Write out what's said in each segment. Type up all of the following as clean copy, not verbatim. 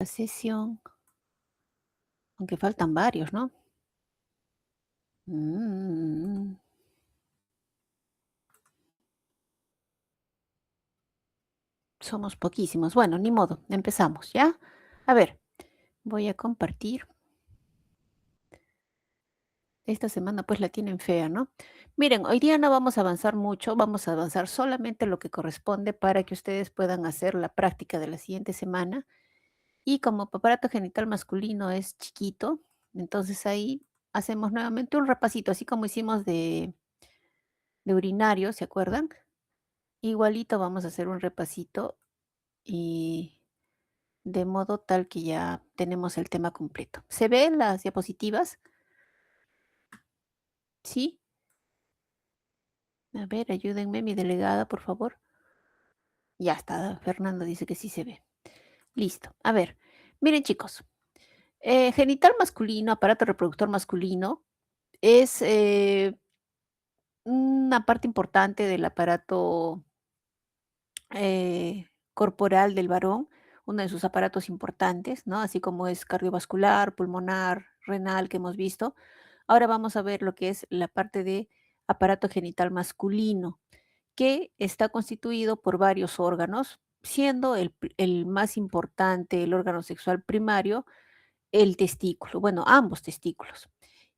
La sesión, aunque faltan varios, ¿no? Mm, somos poquísimos. Bueno, ni modo, empezamos, ¿ya? A ver, voy a compartir. Esta semana pues la tienen fea, ¿no? Miren, hoy día no vamos a avanzar mucho, vamos a avanzar solamente lo que corresponde para que ustedes puedan hacer la práctica de la siguiente semana. Y como aparato genital masculino es chiquito, entonces ahí hacemos nuevamente un repasito, así como hicimos de urinario, ¿se acuerdan? Igualito vamos a hacer un repasito y de modo tal que ya tenemos el tema completo. ¿Se ven las diapositivas? Sí. A ver, ayúdenme, mi delegada, por favor. Ya está, Fernando dice que sí se ve. Listo. A ver, miren chicos, genital masculino, aparato reproductor masculino, es una parte importante del aparato corporal del varón, uno de sus aparatos importantes, ¿no? Así como es cardiovascular, pulmonar, renal, que hemos visto. Ahora vamos a ver lo que es la parte de aparato genital masculino, que está constituido por varios órganos, siendo el más importante, el órgano sexual primario, el testículo, bueno, ambos testículos.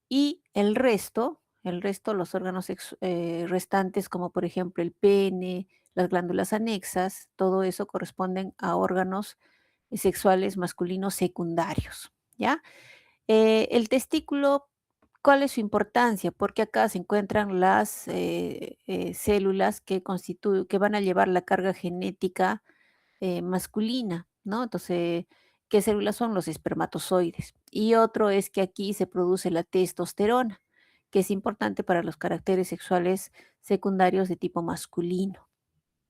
Y el resto, los órganos restantes, como por ejemplo el pene, las glándulas anexas, todo eso corresponden a órganos sexuales masculinos secundarios, ¿ya? El testículo, ¿cuál es su importancia? Porque acá se encuentran las células que van a llevar la carga genética masculina, ¿no? Entonces, ¿qué células son? Los espermatozoides. Y otro es que aquí se produce la testosterona, que es importante para los caracteres sexuales secundarios de tipo masculino.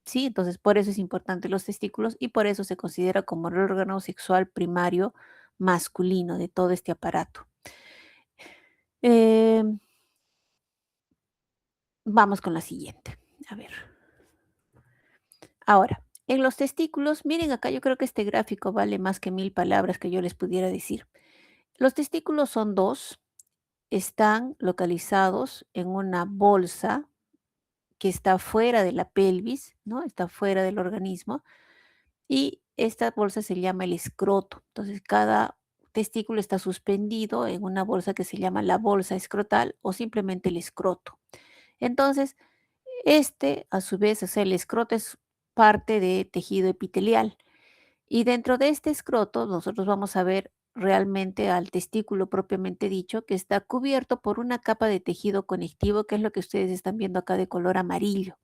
¿Sí? Entonces, por eso es importante los testículos y por eso se considera como el órgano sexual primario masculino de todo este aparato. Em, vamos con la siguiente. A ver. Ahora, en los testículos, miren acá, yo creo que este gráfico vale más que 1000 palabras que yo les pudiera decir. Los testículos son dos, están localizados en una bolsa que está fuera de la pelvis, ¿no? Está fuera del organismo y esta bolsa se llama el escroto. Entonces, cada testículo está suspendido en una bolsa que se llama la bolsa escrotal o simplemente el escroto. Entonces, a su vez, o sea, el escroto es parte de tejido epitelial. Y dentro de este escroto, nosotros vamos a ver realmente al testículo propiamente dicho, que está cubierto por una capa de tejido conectivo, que es lo que ustedes están viendo acá de color amarillo.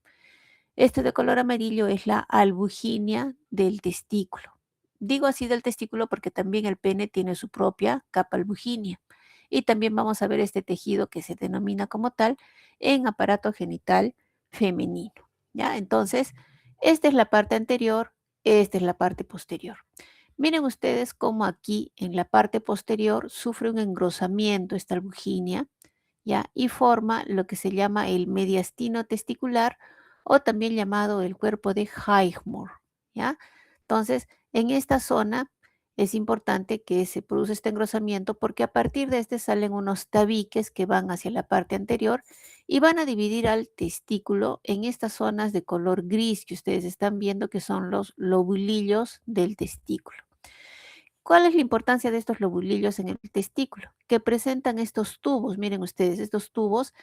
Este de color amarillo es la albuginia del testículo. Digo así del testículo porque también el pene tiene su propia capa albuginia. Y también vamos a ver este tejido que se denomina como tal en aparato genital femenino. ¿Ya? Entonces, esta es la parte anterior, esta es la parte posterior. Miren ustedes cómo aquí en la parte posterior sufre un engrosamiento esta albuginia, ¿ya? Y forma lo que se llama el mediastino testicular o también llamado el cuerpo de Highmore, ¿ya? Entonces, en esta zona es importante que se produce este engrosamiento porque a partir de este salen unos tabiques que van hacia la parte anterior y van a dividir al testículo en estas zonas de color gris que ustedes están viendo que son los lobulillos del testículo. ¿Cuál es la importancia de estos lobulillos en el testículo? Que presentan estos tubos, miren ustedes, estos tubos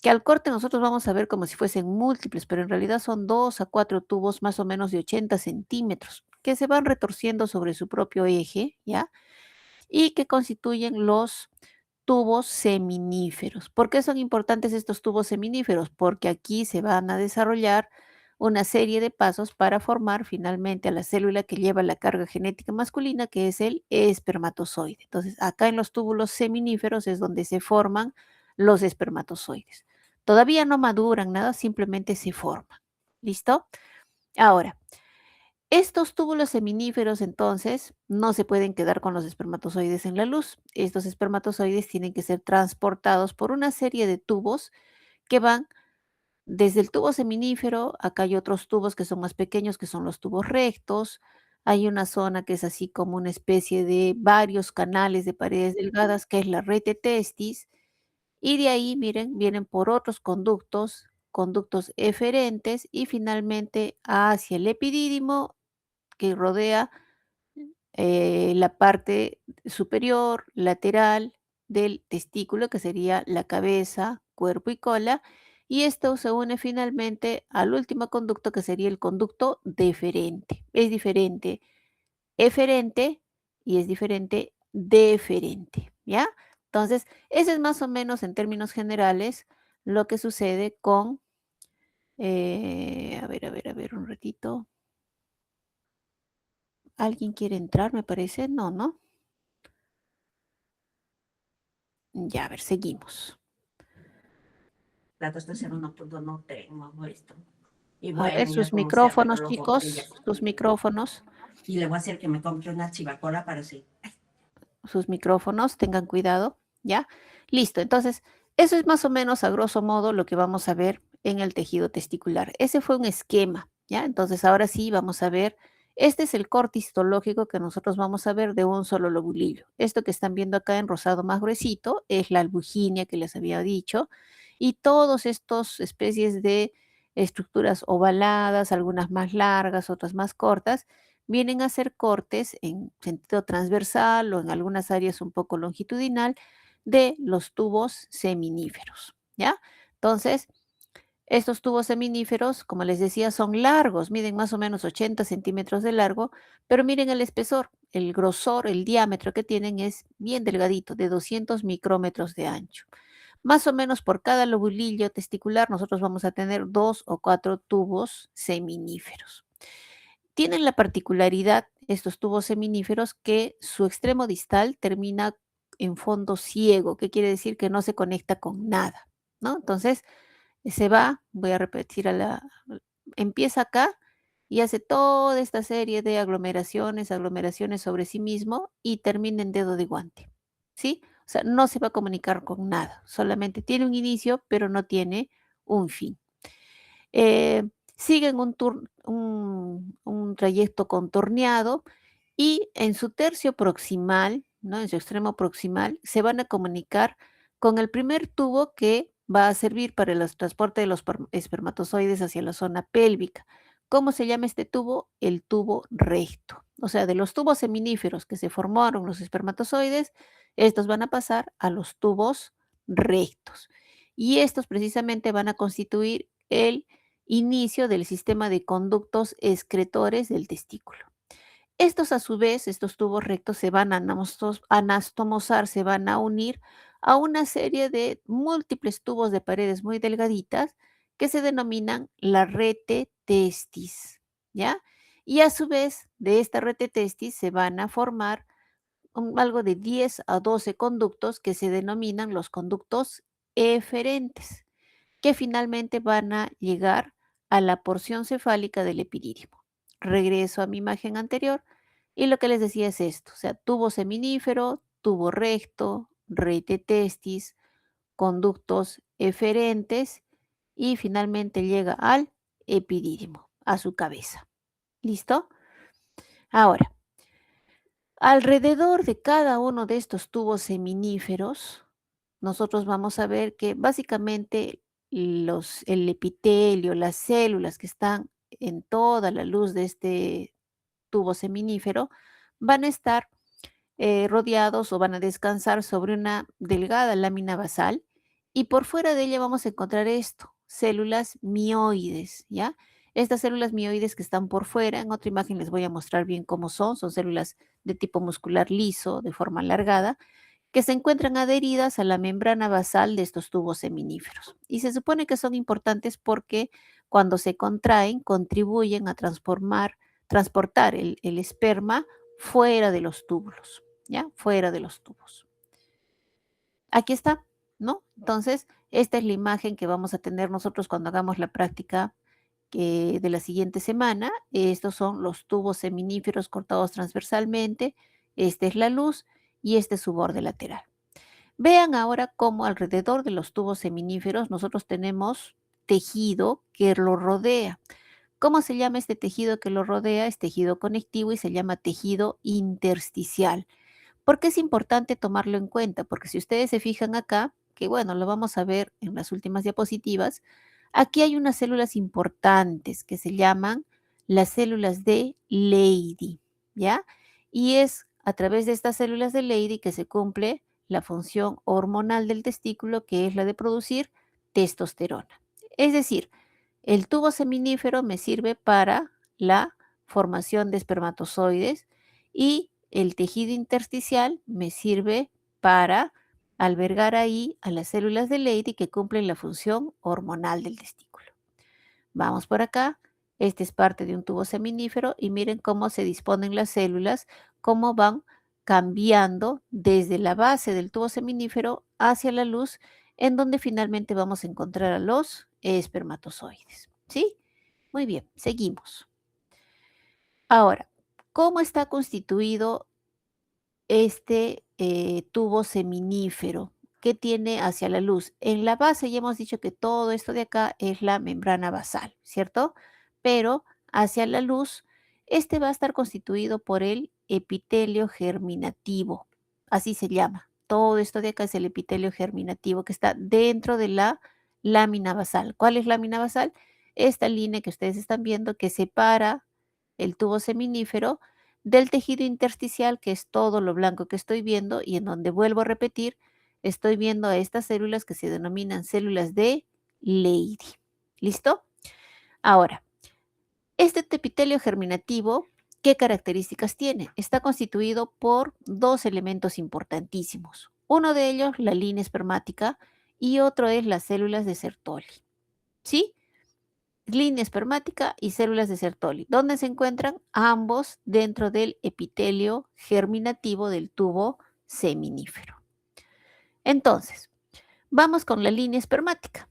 que al corte nosotros vamos a ver como si fuesen múltiples, pero en realidad son 2 a 4 tubos más o menos de 80 centímetros que se van retorciendo sobre su propio eje, ¿ya? Y que constituyen los tubos seminíferos. ¿Por qué son importantes estos tubos seminíferos? Porque aquí se van a desarrollar una serie de pasos para formar finalmente a la célula que lleva la carga genética masculina, que es el espermatozoide. Entonces, acá en los túbulos seminíferos es donde se forman los espermatozoides. Todavía no maduran nada, simplemente se forman. ¿Listo? Ahora, estos túbulos seminíferos, entonces, no se pueden quedar con los espermatozoides en la luz. Estos espermatozoides tienen que ser transportados por una serie de tubos que van desde el tubo seminífero, acá hay otros tubos que son más pequeños, que son los tubos rectos. hay una zona que es así como una especie de varios canales de paredes delgadas, que es la rete testis, y de ahí, miren, vienen por otros conductos, conductos eferentes y finalmente hacia el epidídimo que rodea la parte superior, lateral del testículo, que sería la cabeza, cuerpo y cola, y esto se une finalmente al último conducto, que sería el conducto deferente. Es diferente eferente y es diferente deferente, ¿ya? Entonces, ese es más o menos en términos generales lo que sucede con, a ver, un ratito. ¿Alguien quiere entrar, me parece? No, ¿no? Ya, a ver, seguimos. La testosterona no pudo, no tengo esto. Y A ver, bueno, ya sus como sea, pero micrófonos, luego ella. chicos, sus micrófonos, Y le voy a hacer que me compre una chivacola para sí. sus micrófonos, tengan cuidado, ¿ya? Listo, entonces, eso es más o menos a grosso modo lo que vamos a ver en el tejido testicular. Ese fue un esquema, ¿ya? Entonces, ahora sí vamos a ver, este es el corte histológico que nosotros vamos a ver de un solo lobulillo. Esto que están viendo acá en rosado más gruesito es la albuginia que les había dicho, y todos estos especies de estructuras ovaladas, algunas más largas, otras más cortas, vienen a ser cortes en sentido transversal o en algunas áreas un poco longitudinal de los tubos seminíferos, ¿ya? Entonces, estos tubos seminíferos, como les decía, son largos, miden más o menos 80 centímetros de largo, pero miren el espesor, el grosor, el diámetro que tienen es bien delgadito, de 200 micrómetros de ancho. Más o menos por cada lobulillo testicular nosotros vamos a tener 2 o 4 tubos seminíferos. Tienen la particularidad, estos tubos seminíferos, que su extremo distal termina en fondo ciego, que quiere decir que no se conecta con nada, ¿no? Entonces, se va, voy a repetir empieza acá y hace toda esta serie de aglomeraciones, aglomeraciones sobre sí mismo y termina en dedo de guante, ¿sí? O sea, no se va a comunicar con nada, solamente tiene un inicio, pero no tiene un fin. Eh, Siguen un trayecto contorneado y en su tercio proximal, ¿no? En su extremo proximal, se van a comunicar con el primer tubo que va a servir para el transporte de los espermatozoides hacia la zona pélvica. ¿Cómo se llama este tubo? El tubo recto. O sea, de los tubos seminíferos que se formaron los espermatozoides, estos van a pasar a los tubos rectos. Y estos precisamente van a constituir el inicio del sistema de conductos excretores del testículo. Estos a su vez, estos tubos rectos se van a anastomosar, se van a unir a una serie de múltiples tubos de paredes muy delgaditas que se denominan la rete testis, ¿ya? Y a su vez, de esta rete testis se van a formar algo de 10 a 12 conductos que se denominan los conductos eferentes, que finalmente van a llegar a la porción cefálica del epidídimo. Regreso a mi imagen anterior y lo que les decía es esto, o sea, tubo seminífero, tubo recto, rete testis, conductos eferentes y finalmente llega al epidídimo, a su cabeza. ¿Listo? Ahora, alrededor de cada uno de estos tubos seminíferos, nosotros vamos a ver que básicamente el epitelio, las células que están en toda la luz de este tubo seminífero, van a estar rodeados o van a descansar sobre una delgada lámina basal y por fuera de ella vamos a encontrar esto, células mioides, ¿ya? Estas células mioides que están por fuera, en otra imagen les voy a mostrar bien cómo son células de tipo muscular liso, de forma alargada, que se encuentran adheridas a la membrana basal de estos tubos seminíferos. Y se supone que son importantes porque cuando se contraen contribuyen a transportar el esperma fuera de los túbulos, ¿ya? Fuera de los tubos. Aquí está, ¿no? Entonces, esta es la imagen que vamos a tener nosotros cuando hagamos la práctica de la siguiente semana. Estos son los tubos seminíferos cortados transversalmente. Esta es la luz y este es su borde lateral. Vean ahora cómo alrededor de los tubos seminíferos nosotros tenemos tejido que lo rodea. ¿Cómo se llama este tejido que lo rodea? Es tejido conectivo y se llama tejido intersticial. ¿Por qué es importante tomarlo en cuenta? Porque si ustedes se fijan acá, que bueno, lo vamos a ver en las últimas diapositivas, aquí hay unas células importantes que se llaman las células de Leydig, ¿ya? Y es a través de estas células de Leydig que se cumple la función hormonal del testículo, que es la de producir testosterona. Es decir, el tubo seminífero me sirve para la formación de espermatozoides y el tejido intersticial me sirve para albergar ahí a las células de Leydig que cumplen la función hormonal del testículo. Vamos por acá. Este es parte de un tubo seminífero y miren cómo se disponen las células, cómo van cambiando desde la base del tubo seminífero hacia la luz, en donde finalmente vamos a encontrar a los espermatozoides. ¿Sí? Muy bien, seguimos. Ahora, ¿cómo está constituido este tubo seminífero? ¿Qué tiene hacia la luz? En la base ya hemos dicho que todo esto de acá es la membrana basal, ¿cierto? Pero hacia la luz, este va a estar constituido por el epitelio germinativo, así se llama. Todo esto de acá es el epitelio germinativo que está dentro de la lámina basal. ¿Cuál es lámina basal? Esta línea que ustedes están viendo que separa el tubo seminífero del tejido intersticial, que es todo lo blanco que estoy viendo, y en donde vuelvo a repetir, estoy viendo a estas células que se denominan células de Leydig. ¿Listo? Ahora, este epitelio germinativo, ¿qué características tiene? Está constituido por dos elementos importantísimos. Uno de ellos, la línea espermática, y otro es las células de Sertoli. ¿Sí? Línea espermática y células de Sertoli, donde se encuentran ambos dentro del epitelio germinativo del tubo seminífero. Entonces, vamos con la línea espermática.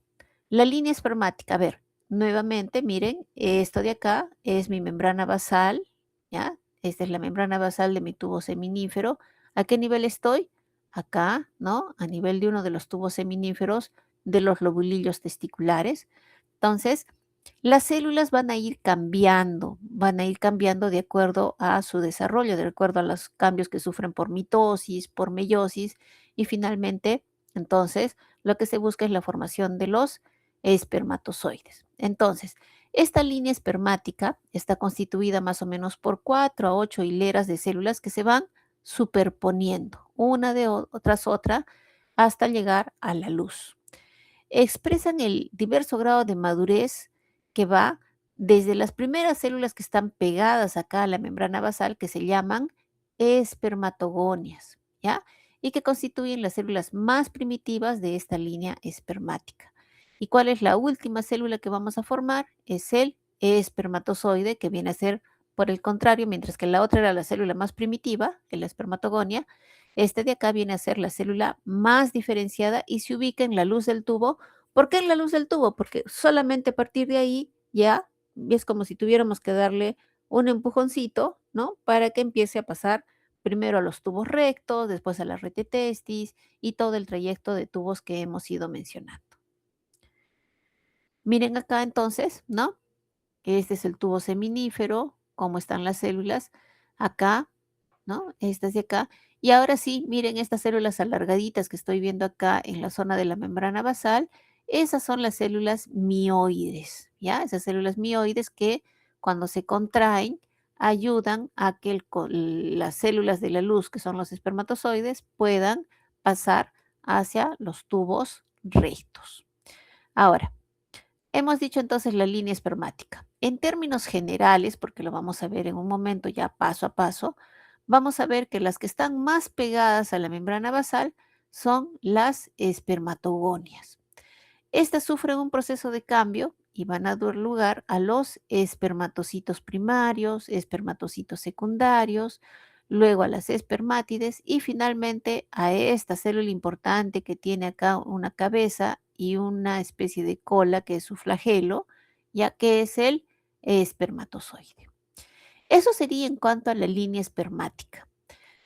La línea espermática, a ver, nuevamente, miren, esto de acá es mi membrana basal, ¿ya? Esta es la membrana basal de mi tubo seminífero. ¿A qué nivel estoy? Acá, ¿no? A nivel de uno de los tubos seminíferos de los lobulillos testiculares. Entonces, las células van a ir cambiando de acuerdo a su desarrollo, de acuerdo a los cambios que sufren por mitosis, por meiosis y finalmente, entonces, lo que se busca es la formación de los espermatozoides. Entonces, esta línea espermática está constituida más o menos por 4 a 8 hileras de células que se van superponiendo una tras otra hasta llegar a la luz. Expresan el diverso grado de madurez que va desde las primeras células que están pegadas acá a la membrana basal, que se llaman espermatogonias, ¿ya? Y que constituyen las células más primitivas de esta línea espermática. ¿Y cuál es la última célula que vamos a formar? Es el espermatozoide, que viene a ser, por el contrario, mientras que la otra era la célula más primitiva, que la espermatogonia, este de acá viene a ser la célula más diferenciada y se ubica en la luz del tubo. ¿Por qué en la luz del tubo? Porque solamente a partir de ahí ya es como si tuviéramos que darle un empujoncito, ¿no? Para que empiece a pasar primero a los tubos rectos, después a la red de testis y todo el trayecto de tubos que hemos ido mencionando. Miren acá entonces, ¿no? Este es el tubo seminífero, cómo están las células acá, ¿no? Estas de acá. Y ahora sí, miren estas células alargaditas que estoy viendo acá en la zona de la membrana basal. Esas son las células mioides, ¿ya? Esas células mioides que cuando se contraen ayudan a que las células de la luz, que son los espermatozoides, puedan pasar hacia los tubos rectos. Ahora, hemos dicho entonces la línea espermática. En términos generales, porque lo vamos a ver en un momento ya paso a paso, vamos a ver que las que están más pegadas a la membrana basal son las espermatogonias. Estas sufren un proceso de cambio y van a dar lugar a los espermatocitos primarios, espermatocitos secundarios, luego a las espermátides y finalmente a esta célula importante que tiene acá una cabeza y una especie de cola que es su flagelo, ya que es el espermatozoide. Eso sería en cuanto a la línea espermática.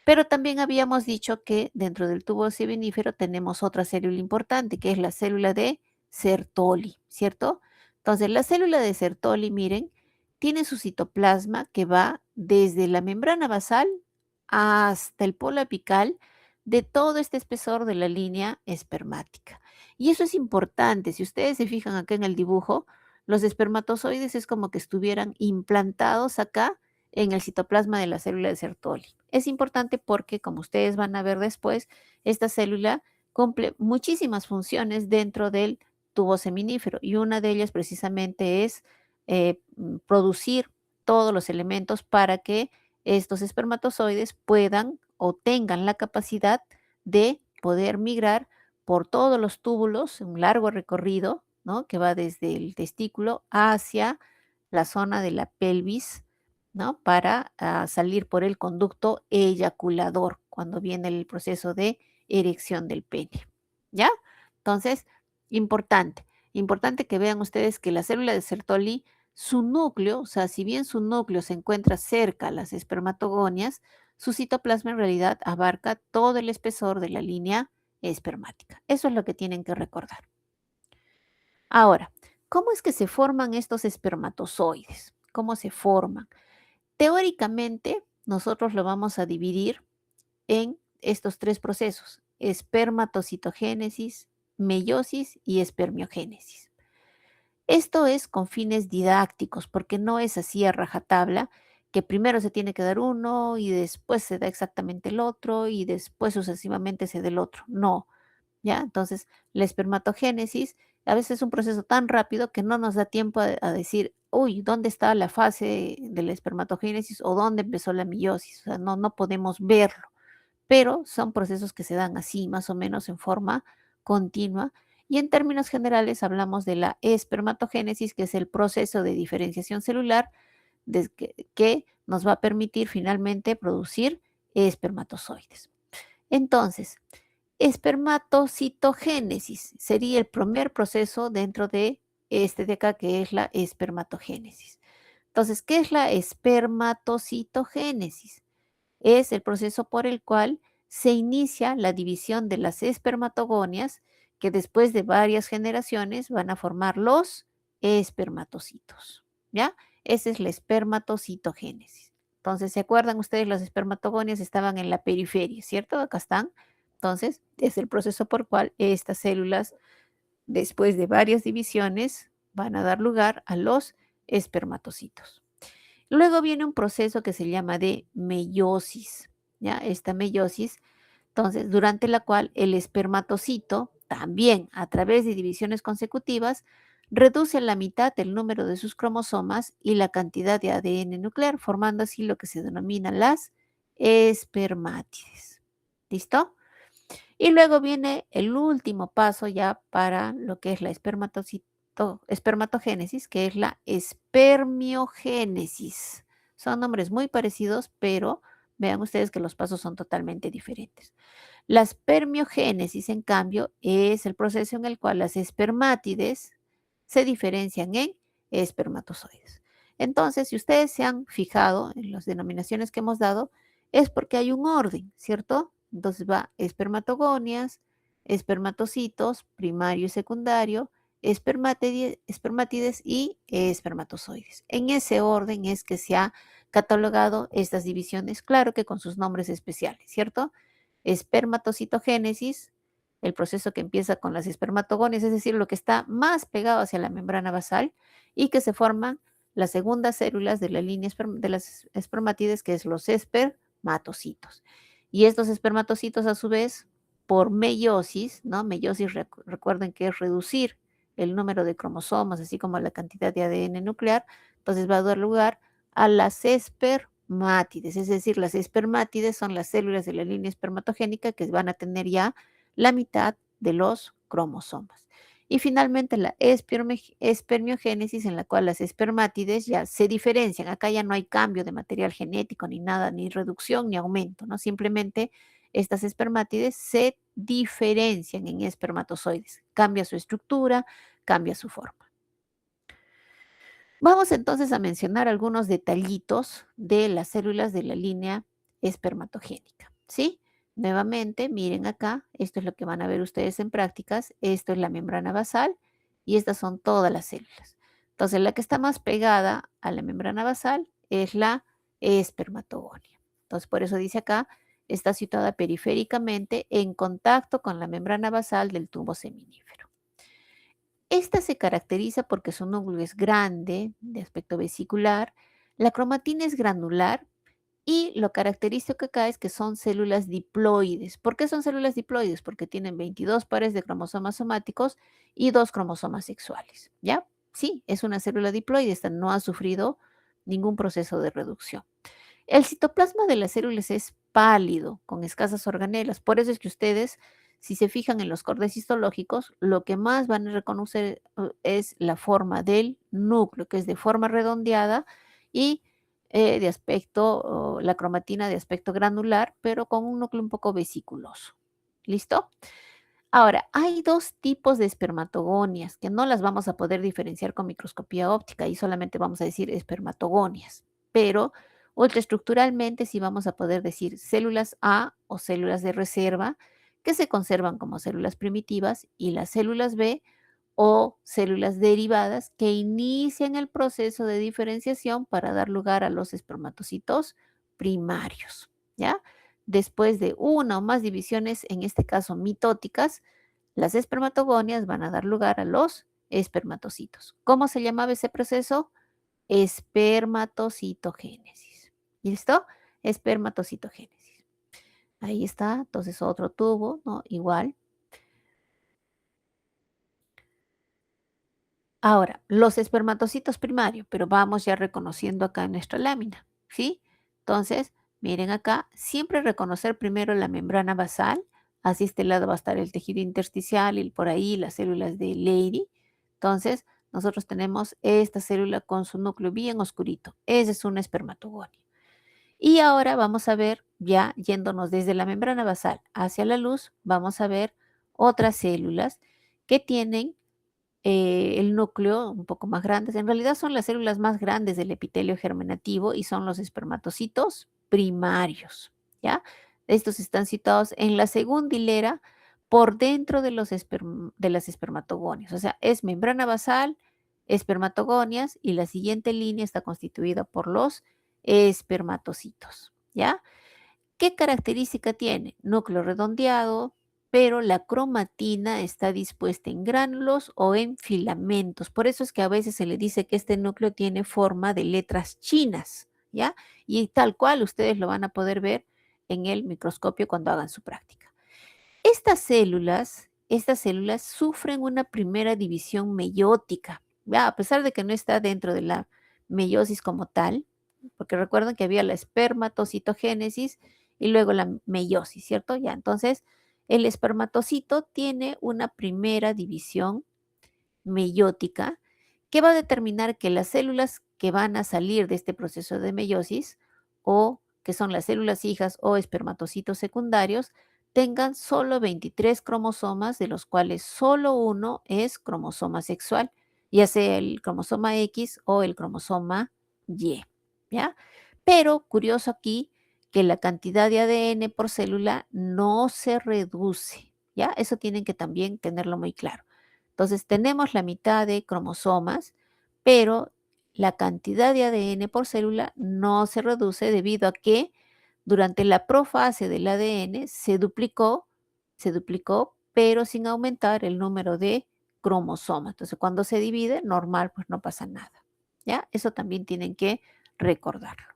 Pero también habíamos dicho que dentro del tubo seminífero tenemos otra célula importante, que es la célula de Sertoli, ¿cierto? Entonces, la célula de Sertoli, miren, tiene su citoplasma que va desde la membrana basal hasta el polo apical de todo este espesor de la línea espermática. Y eso es importante. Si ustedes se fijan acá en el dibujo, los espermatozoides es como que estuvieran implantados acá en el citoplasma de la célula de Sertoli. Es importante porque, como ustedes van a ver después, esta célula cumple muchísimas funciones dentro del tubo seminífero y una de ellas precisamente es producir todos los elementos para que estos espermatozoides puedan o tengan la capacidad de poder migrar por todos los túbulos, un largo recorrido, ¿no? Que va desde el testículo hacia la zona de la pelvis, ¿no? Para salir por el conducto eyaculador cuando viene el proceso de erección del pene. ¿Ya? Entonces, importante, importante que vean ustedes que la célula de Sertoli, su núcleo, o sea, si bien su núcleo se encuentra cerca a las espermatogonias, su citoplasma en realidad abarca todo el espesor de la línea espermática. Eso es lo que tienen que recordar. Ahora, ¿cómo es que se forman estos espermatozoides? ¿Cómo se forman? Teóricamente, nosotros lo vamos a dividir en estos tres procesos: espermatocitogénesis, meiosis y espermiogénesis. Esto es con fines didácticos, porque no es así a rajatabla, que primero se tiene que dar uno y después se da exactamente el otro y después sucesivamente se da el otro. No, ¿ya? Entonces, la espermatogénesis a veces es un proceso tan rápido que no nos da tiempo a decir, uy, ¿dónde está la fase de la espermatogénesis o dónde empezó la meiosis? O sea, no podemos verlo, pero son procesos que se dan así, más o menos en forma continua. Y en términos generales hablamos de la espermatogénesis, que es el proceso de diferenciación celular que nos va a permitir finalmente producir espermatozoides. Entonces, espermatocitogénesis sería el primer proceso dentro de este de acá, que es la espermatogénesis. Entonces, ¿qué es la espermatocitogénesis? Es el proceso por el cual se inicia la división de las espermatogonias que después de varias generaciones van a formar los espermatocitos, ¿ya? Esa es la espermatocitogénesis. Entonces, ¿se acuerdan ustedes? Las espermatogonias estaban en la periferia, ¿cierto? Acá están. Entonces, es el proceso por el cual estas células, después de varias divisiones, van a dar lugar a los espermatocitos. Luego viene un proceso que se llama de meiosis, ¿ya? Esta meiosis, entonces, durante la cual el espermatocito, también a través de divisiones consecutivas, reduce a la mitad el número de sus cromosomas y la cantidad de ADN nuclear, formando así lo que se denominan las espermátides. ¿Listo? Y luego viene el último paso ya para lo que es la espermatogénesis, que es la espermiogénesis. Son nombres muy parecidos, pero vean ustedes que los pasos son totalmente diferentes. La espermiogénesis, en cambio, es el proceso en el cual las espermátides se diferencian en espermatozoides. Entonces, si ustedes se han fijado en las denominaciones que hemos dado, es porque hay un orden, ¿cierto? Entonces va espermatogonias, espermatocitos, primario y secundario, espermátides y espermatozoides. En ese orden es que se ha catalogado estas divisiones, claro que con sus nombres especiales, ¿cierto? Espermatocitogénesis, el proceso que empieza con las espermatogonias, es decir, lo que está más pegado hacia la membrana basal y que se forman las segundas células de la línea de las espermátides, que es los espermatocitos. Y estos espermatocitos, a su vez, por meiosis, ¿no? Meiosis, recuerden que es reducir el número de cromosomas, así como la cantidad de ADN nuclear, entonces va a dar lugar a las espermátides, es decir, las espermátides son las células de la línea espermatogénica que van a tener ya la mitad de los cromosomas. Y finalmente la espermiogénesis, en la cual las espermátides ya se diferencian. Acá ya no hay cambio de material genético ni nada, ni reducción ni aumento, ¿no? Simplemente estas espermátides se diferencian en espermatozoides. Cambia su estructura, cambia su forma. Vamos entonces a mencionar algunos detallitos de las células de la línea espermatogénica, ¿sí? Nuevamente, miren acá, esto es lo que van a ver ustedes en prácticas, esto es la membrana basal y estas son todas las células. Entonces, la que está más pegada a la membrana basal es la espermatogonia. Entonces, por eso dice acá, está situada periféricamente en contacto con la membrana basal del tubo seminífero. Esta se caracteriza porque su núcleo es grande, de aspecto vesicular, la cromatina es granular y lo característico acá es que son células diploides. ¿Por qué son células diploides? Porque tienen 22 pares de cromosomas somáticos y 2 cromosomas sexuales. ¿Ya? Sí, es una célula diploide, esta no ha sufrido ningún proceso de reducción. El citoplasma de las células es pálido, con escasas organelas. Por eso es que ustedes, si se fijan en los cortes histológicos, lo que más van a reconocer es la forma del núcleo, que es de forma redondeada y de aspecto, la cromatina de aspecto granular, pero con un núcleo un poco vesiculoso. ¿Listo? Ahora, hay dos tipos de espermatogonias que no las vamos a poder diferenciar con microscopía óptica y solamente vamos a decir espermatogonias, pero ultraestructuralmente sí vamos a poder decir células A o células de reserva que se conservan como células primitivas y las células B o células derivadas que inician el proceso de diferenciación para dar lugar a los espermatocitos primarios, ¿ya? Después de una o más divisiones, en este caso mitóticas, las espermatogonias van a dar lugar a los espermatocitos. ¿Cómo se llamaba ese proceso? Espermatocitogénesis. ¿Listo? Espermatocitogénesis. Ahí está, entonces otro tubo, ¿no? Igual. Ahora, los espermatocitos primarios, pero vamos ya reconociendo acá en nuestra lámina, ¿sí? Entonces, miren acá, siempre reconocer primero la membrana basal, así este lado va a estar el tejido intersticial y por ahí las células de Leydig. Entonces, nosotros tenemos esta célula con su núcleo bien oscurito. Ese es un espermatogonio. Y ahora vamos a ver, ya yéndonos desde la membrana basal hacia la luz, vamos a ver otras células que tienen el núcleo un poco más grandes. En realidad son las células más grandes del epitelio germinativo y son los espermatocitos primarios, ¿ya? Estos están situados en la segunda hilera por dentro de, de las espermatogonias. O sea, es membrana basal, espermatogonias y la siguiente línea está constituida por los espermatocitos, ¿ya? ¿Qué característica tiene? Núcleo redondeado, pero la cromatina está dispuesta en gránulos o en filamentos. Por eso es que a veces se le dice que este núcleo tiene forma de letras chinas, ¿ya? Y tal cual ustedes lo van a poder ver en el microscopio cuando hagan su práctica. Estas células sufren una primera división meiótica, ¿ya? A pesar de que no está dentro de la meiosis como tal, porque recuerden que había la espermatocitogénesis y luego la meiosis, ¿cierto? Ya, entonces el espermatocito tiene una primera división meiótica que va a determinar que las células que van a salir de este proceso de meiosis o que son las células hijas o espermatocitos secundarios tengan solo 23 cromosomas, de los cuales solo uno es cromosoma sexual, ya sea el cromosoma X o el cromosoma Y, ¿ya? Pero curioso aquí que la cantidad de ADN por célula no se reduce, ¿ya? Eso tienen que también tenerlo muy claro. Entonces tenemos la mitad de cromosomas, pero la cantidad de ADN por célula no se reduce debido a que durante la profase del ADN se duplicó, pero sin aumentar el número de cromosomas. Entonces, cuando se divide, normal, pues no pasa nada. ¿Ya? Eso también tienen que recordarlo.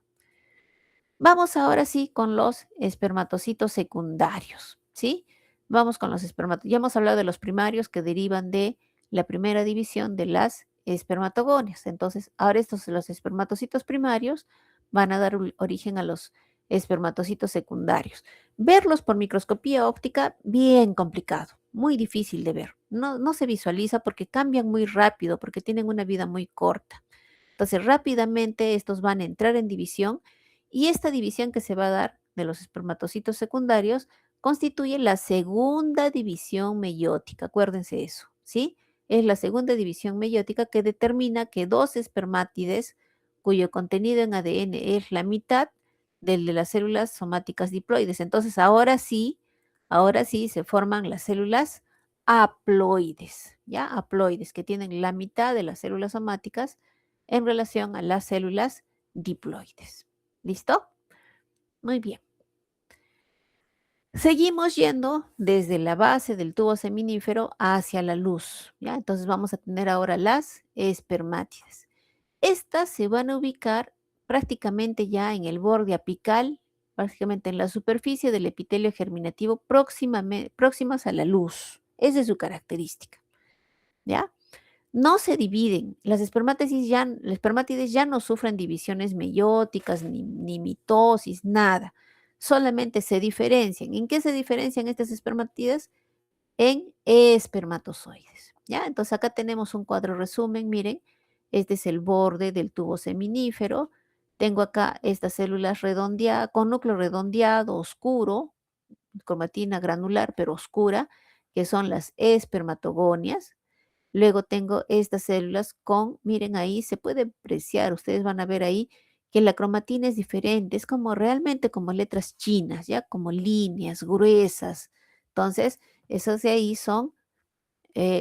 Vamos ahora sí con los espermatocitos secundarios, ¿sí? Vamos con los espermatocitos. Ya hemos hablado de los primarios que derivan de la primera división de las espermatogonias. Entonces, ahora los espermatocitos primarios van a dar origen a los espermatocitos secundarios. Verlos por microscopía óptica, bien complicado, muy difícil de ver. No se visualiza porque cambian muy rápido, porque tienen una vida muy corta. Entonces, rápidamente estos van a entrar en división y esta división que se va a dar de los espermatocitos secundarios constituye la segunda división meiótica. Acuérdense eso, ¿sí? Es la segunda división meiótica que determina que dos espermátides, cuyo contenido en ADN es la mitad del de las células somáticas diploides. Entonces, ahora sí se forman las células haploides, ¿ya? Haploides, que tienen la mitad de las células somáticas en relación a las células diploides. ¿Listo? Muy bien. Seguimos yendo desde la base del tubo seminífero hacia la luz, ¿ya? Entonces vamos a tener ahora las espermátides. Estas se van a ubicar prácticamente ya en el borde apical, prácticamente en la superficie del epitelio germinativo próximas a la luz. Esa es su característica, ¿ya? No se dividen. Las espermátides ya no sufren divisiones meióticas ni mitosis, nada. Solamente se diferencian. ¿En qué se diferencian estas espermátides? En espermatozoides. ¿Ya? Entonces acá tenemos un cuadro resumen. Miren, este es el borde del tubo seminífero. Tengo acá estas células redondeadas, con núcleo redondeado, oscuro, cromatina granular, pero oscura, que son las espermatogonias. Luego tengo estas células con, miren ahí, se puede apreciar, ustedes van a ver ahí que la cromatina es diferente, es como realmente como letras chinas, ya como líneas gruesas. Entonces, esos de ahí son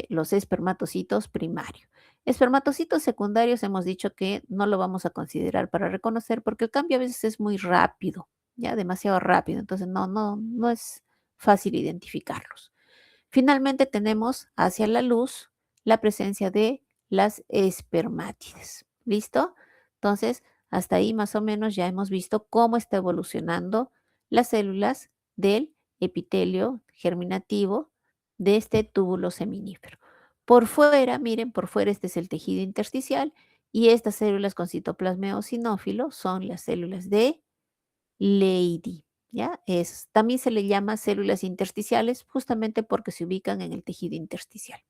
los espermatocitos primarios. Espermatocitos secundarios hemos dicho que no lo vamos a considerar para reconocer porque el cambio a veces es muy rápido, ya demasiado rápido, entonces no es fácil identificarlos. Finalmente tenemos hacia la luz la presencia de las espermátides. ¿Listo? Entonces, hasta ahí más o menos ya hemos visto cómo está evolucionando las células del epitelio germinativo de este túbulo seminífero. Por fuera, miren, por fuera este es el tejido intersticial y estas células con citoplasma eosinófilo son las células de Leydig, ¿ya? También se le llama células intersticiales justamente porque se ubican en el tejido intersticial.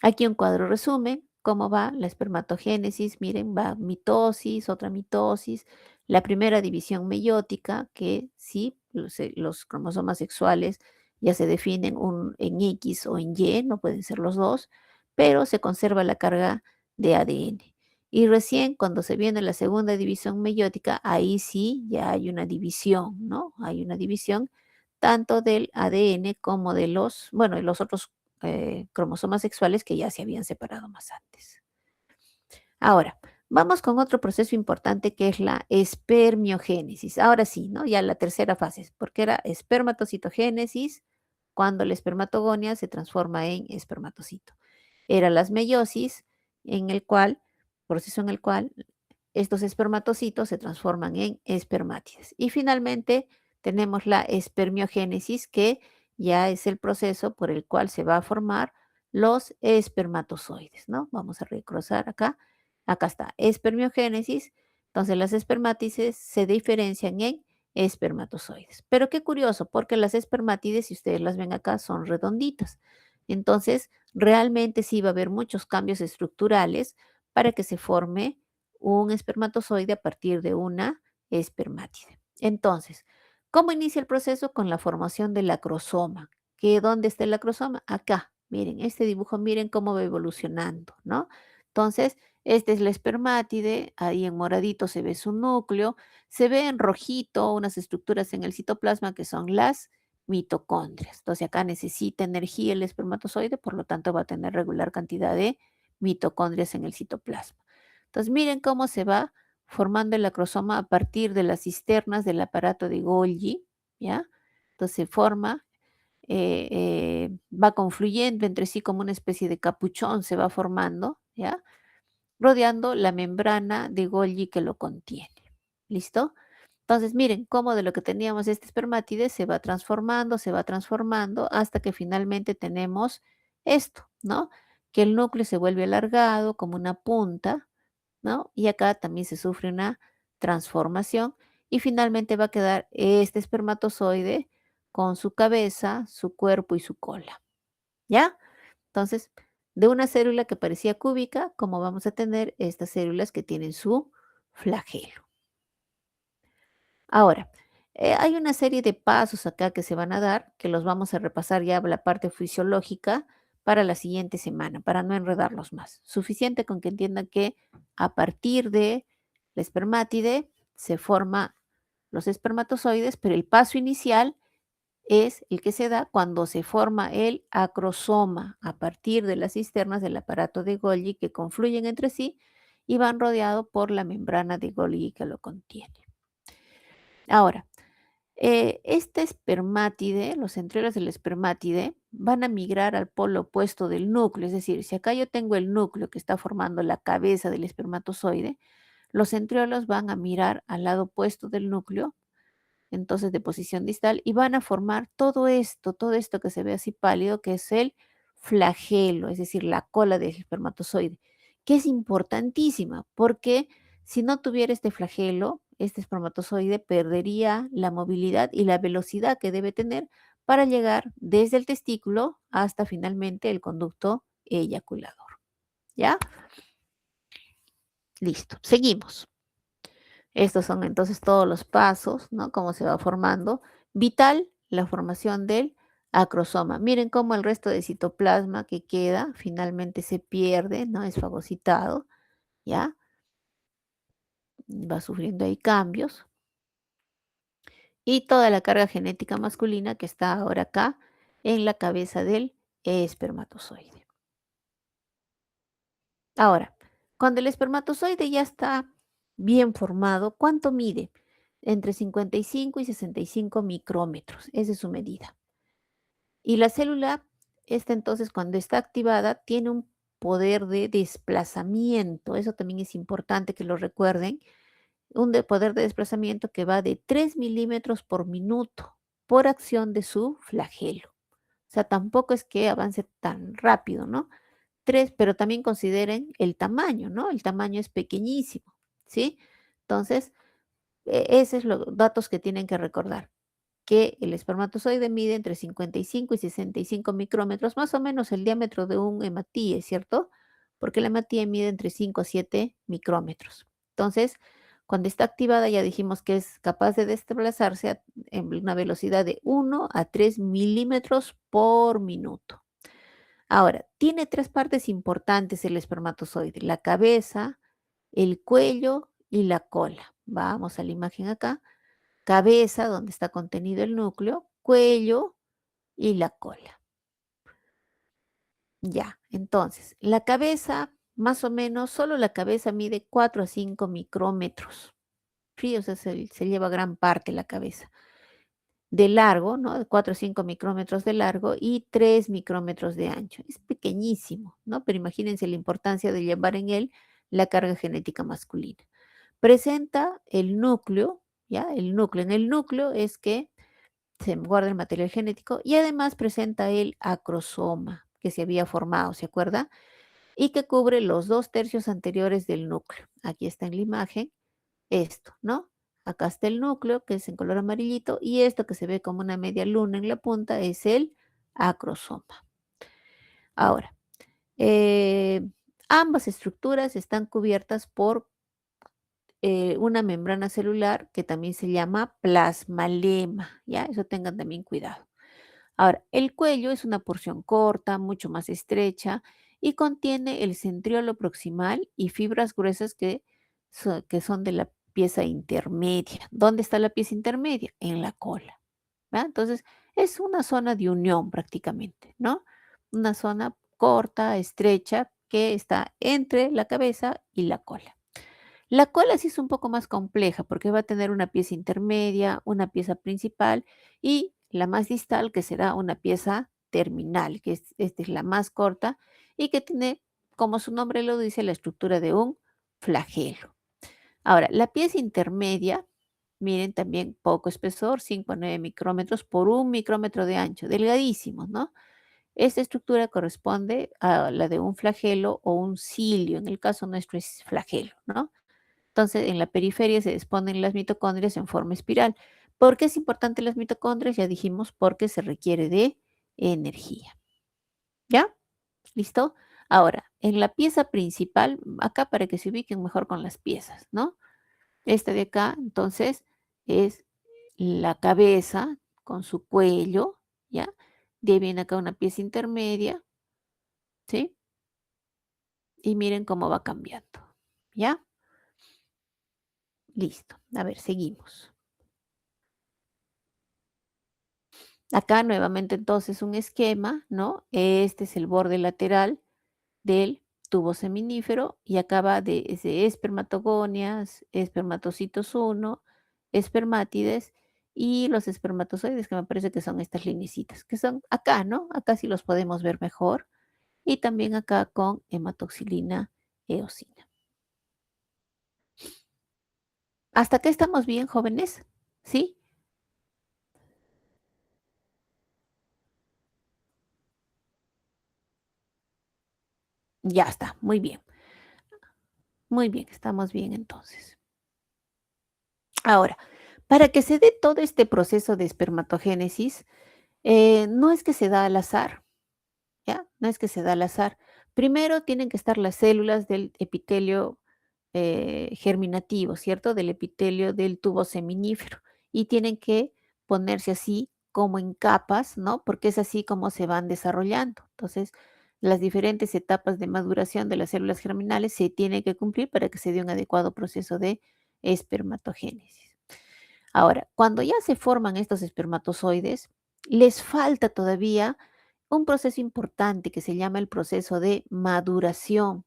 Aquí un cuadro resumen, cómo va la espermatogénesis, miren, va mitosis, otra mitosis, la primera división meiótica, que sí, los cromosomas sexuales ya se definen en X o en Y, no pueden ser los dos, pero se conserva la carga de ADN. Y recién cuando se viene la segunda división meiótica, ahí sí ya hay una división, ¿no? Hay una división tanto del ADN como de de los otros cromosomas sexuales que ya se habían separado más antes. Ahora, vamos con otro proceso importante que es la espermiogénesis. Ahora sí, ¿no? Ya la tercera fase, porque era espermatocitogénesis, cuando la espermatogonia se transforma en espermatocito. Era las meiosis, proceso en el cual estos espermatocitos se transforman en espermátides. Y finalmente tenemos la espermiogénesis, que ya es el proceso por el cual se va a formar los espermatozoides, ¿no? Vamos a recruzar acá. Acá está, espermiogénesis. Entonces las espermátides se diferencian en espermatozoides. Pero qué curioso, porque las espermátides, si ustedes las ven acá, son redonditas. Entonces, realmente sí va a haber muchos cambios estructurales para que se forme un espermatozoide a partir de una espermátide. Entonces, ¿cómo inicia el proceso? Con la formación del acrosoma. ¿Dónde está el acrosoma? Acá. Miren, este dibujo, miren cómo va evolucionando, ¿no? Entonces, esta es la espermátide, ahí en moradito se ve su núcleo, se ve en rojito unas estructuras en el citoplasma que son las mitocondrias. Entonces, acá necesita energía el espermatozoide, por lo tanto va a tener regular cantidad de mitocondrias en el citoplasma. Entonces, miren cómo se va formando el acrosoma a partir de las cisternas del aparato de Golgi, ¿ya? Entonces se forma, va confluyendo entre sí como una especie de capuchón, se va formando, ¿ya? Rodeando la membrana de Golgi que lo contiene. ¿Listo? Entonces, miren cómo de lo que teníamos este espermátide se va transformando hasta que finalmente tenemos esto, ¿no? Que el núcleo se vuelve alargado como una punta, ¿no? Y acá también se sufre una transformación y finalmente va a quedar este espermatozoide con su cabeza, su cuerpo y su cola, ¿ya? Entonces, de una célula que parecía cúbica, como vamos a tener estas células que tienen su flagelo. Ahora, hay una serie de pasos acá que se van a dar, que los vamos a repasar ya la parte fisiológica para la siguiente semana, para no enredarlos más. Suficiente con que entiendan que a partir de la espermátide se forman los espermatozoides, pero el paso inicial es el que se da cuando se forma el acrosoma a partir de las cisternas del aparato de Golgi que confluyen entre sí y van rodeados por la membrana de Golgi que lo contiene. Ahora, este espermátide, los centriolos del espermátide, van a migrar al polo opuesto del núcleo. Es decir, si acá yo tengo el núcleo que está formando la cabeza del espermatozoide, los centriolos van a mirar al lado opuesto del núcleo, entonces de posición distal, y van a formar todo esto que se ve así pálido, que es el flagelo, es decir, la cola del espermatozoide, que es importantísima, porque si no tuviera este flagelo, este espermatozoide perdería la movilidad y la velocidad que debe tener para llegar desde el testículo hasta finalmente el conducto eyaculador. ¿Ya? Listo. Seguimos. Estos son entonces todos los pasos, ¿no? Cómo se va formando. Vital, la formación del acrosoma. Miren cómo el resto de citoplasma que queda finalmente se pierde, ¿no? Es fagocitado, ¿ya? Va sufriendo ahí cambios. Y toda la carga genética masculina que está ahora acá en la cabeza del espermatozoide. Ahora, cuando el espermatozoide ya está bien formado, ¿cuánto mide? Entre 55 y 65 micrómetros, esa es su medida. Y la célula, esta entonces cuando está activada, tiene un poder de desplazamiento, eso también es importante que lo recuerden, poder de desplazamiento que va de 3 milímetros por minuto por acción de su flagelo. O sea, tampoco es que avance tan rápido, ¿no? 3, pero también consideren el tamaño, ¿no? El tamaño es pequeñísimo, ¿sí? Entonces, esos son los datos que tienen que recordar, que el espermatozoide mide entre 55 y 65 micrómetros, más o menos el diámetro de un hematíe, ¿cierto? Porque la hematíe mide entre 5 a 7 micrómetros. Entonces, cuando está activada, ya dijimos que es capaz de desplazarse en una velocidad de 1 a 3 milímetros por minuto. Ahora, tiene tres partes importantes el espermatozoide, la cabeza, el cuello y la cola. Vamos a la imagen acá. Cabeza, donde está contenido el núcleo, cuello y la cola. Ya, entonces, la cabeza, más o menos, solo la cabeza mide 4 a 5 micrómetros. Sí, o sea, se lleva gran parte la cabeza. De largo, ¿no? De 4 o 5 micrómetros de largo y 3 micrómetros de ancho. Es pequeñísimo, ¿no? Pero imagínense la importancia de llevar en él la carga genética masculina. Presenta el núcleo, ¿ya? El núcleo. En el núcleo es que se guarda el material genético y además presenta el acrosoma que se había formado, ¿se acuerda? Y que cubre los 2/3 anteriores del núcleo. Aquí está en la imagen esto, ¿no? Acá está el núcleo, que es en color amarillito, y esto que se ve como una media luna en la punta es el acrosoma. Ahora, eh, ambas estructuras están cubiertas por una membrana celular que también se llama plasmalema, ¿ya? Eso tengan también cuidado. Ahora, el cuello es una porción corta, mucho más estrecha y contiene el centriolo proximal y fibras gruesas que son de la pieza intermedia. ¿Dónde está la pieza intermedia? En la cola. ¿Va? Entonces, es una zona de unión prácticamente, ¿no? Una zona corta, estrecha, que está entre la cabeza y la cola. La cola sí es un poco más compleja porque va a tener una pieza intermedia, una pieza principal y la más distal que será una pieza terminal, que esta es la más corta y que tiene, como su nombre lo dice, la estructura de un flagelo. Ahora, la pieza intermedia, miren también poco espesor, 5 a 9 micrómetros por 1 micrómetro de ancho, delgadísimos, ¿no? Esta estructura corresponde a la de un flagelo o un cilio, en el caso nuestro es flagelo, ¿no? Entonces, en la periferia se disponen las mitocondrias en forma espiral. ¿Por qué es importante las mitocondrias? Ya dijimos, porque se requiere de energía. ¿Ya? ¿Listo? Ahora, en la pieza principal, acá para que se ubiquen mejor con las piezas, ¿no? Esta de acá, entonces, es la cabeza con su cuello, ¿ya? De ahí viene acá una pieza intermedia, ¿sí? Y miren cómo va cambiando, ¿ya? Listo. A ver, seguimos. Acá nuevamente entonces un esquema, ¿no? Este es el borde lateral del tubo seminífero y acaba de espermatogonias, espermatocitos uno, espermátides y los espermatozoides, que me parece que son estas linecitas, que son acá, ¿no? Acá sí los podemos ver mejor. Y también acá con hematoxilina eosina. ¿Hasta acá estamos bien, jóvenes? ¿Sí? Ya está, muy bien. Muy bien, estamos bien entonces. Ahora, para que se dé todo este proceso de espermatogénesis, no es que se da al azar, ¿ya? No es que se da al azar. Primero tienen que estar las células del epitelio germinativo, ¿cierto? Del epitelio del tubo seminífero. Y tienen que ponerse así como en capas, ¿no? Porque es así como se van desarrollando. Entonces, las diferentes etapas de maduración de las células germinales se tienen que cumplir para que se dé un adecuado proceso de espermatogénesis. Ahora, cuando ya se forman estos espermatozoides, les falta todavía un proceso importante que se llama el proceso de maduración,